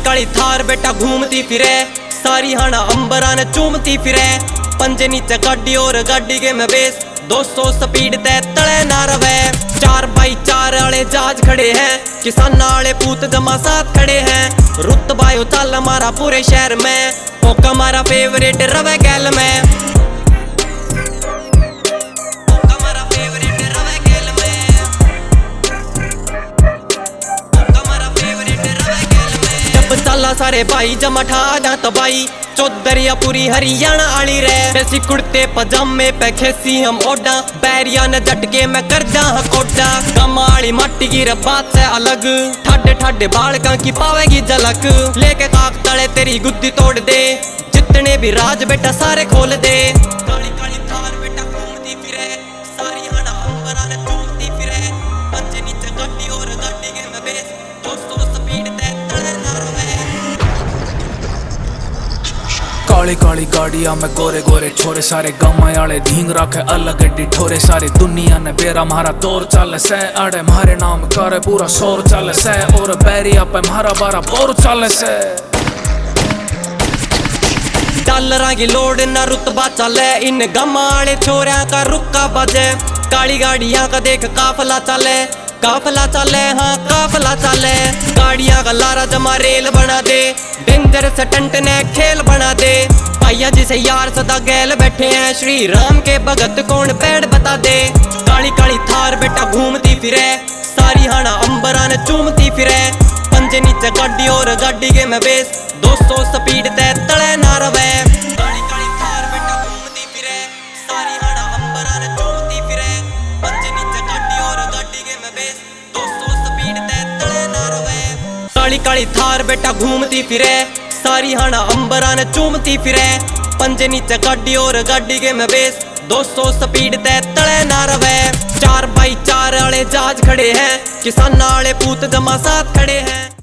काली थार बेटा घूमती फिरे, सारी हाना अंबरा ने चूमती फिरे। पंजे नीचे गाड़ी और गाड़ी के में बेस, 200 स्पीड ते तले ना रवे। 4x4 वाले जहाज खड़े हैं, किसान वाले पूत जमा साथ खड़े हैं। रुतबायो चाल हमारा पूरे शहर में, ओका हमारा फेवरेट रवे गैल में। चला सारे भाई जमा ठा जा तबाई, चौधरिया पूरी हरियाणा आली रे। देसी कुर्ते पजामे पे खेसी हम ओडा, बैरिया ने झटके में कर जा कोडा। कमाली माटी की रे बात से अलग, ठाडे ठाडे बालका की पावेगी झलक। लेके काक तले तेरी गुद्दी तोड़ दे, जितने भी राज बेटा सारे खोल दे। काली काली थार बेटा घूमती फिरे, सारी हाना अंबरा ने चूमती फिरे। पंजे नीचे गाड़ी और गाड़ी के में बेस, 200 स्पीड ते तले ना रवे। काली काली गाड़िया में गोरे गोरे छोरे, सारे गामा आले धींग रखे अलग एडी ठोरे। सारी दुनिया ने बेरा मारा दौर चल से, अड़े मारे नाम करे पूरा शोर चल से। और बैरिया पे मारा बारा बोर चल से। डॉलर की लोड ना रुतबा चले, इन गामा आले छोरिया का रुक्का बजे। काली गाड़िया का देख काफला चले, काफला चले हाँ काफला चले। गाड़ियां का लारा जमा रेल बना दे, डेंजर स्टंट ने खेल बना दे। भैया जी से यार सदा गैल बैठे हैं, श्री राम के भगत कौन पेड़ बता दे। काली काली थार बेटा घूमती फिरे, सारी हाना अंबरा ने चूमती फिरे। पंजे नीचे गाड़ी और गाड़ी के में बेस, 200 स्पीड ते तले ना रवे। काली काली थार बेटा घूमती फिरे, सारी हाना अंबरा ने चूमती फिरे। पंजे नीचे गाड़ी और गाड़ी के में बेस, 200 स्पीड ते तले ना रवे। काली काली थार बेटा घूमती फिरे, सारी हाना अंबरा ने चूमती फिरे। पंजे नीचे गाड़ी और गाड़ी के में बेस, 200 स्पीड ते तले ना रवे। 4x4 वाले जहाज खड़े हैं, किसान वाले पूत जमा साथ खड़े हैं।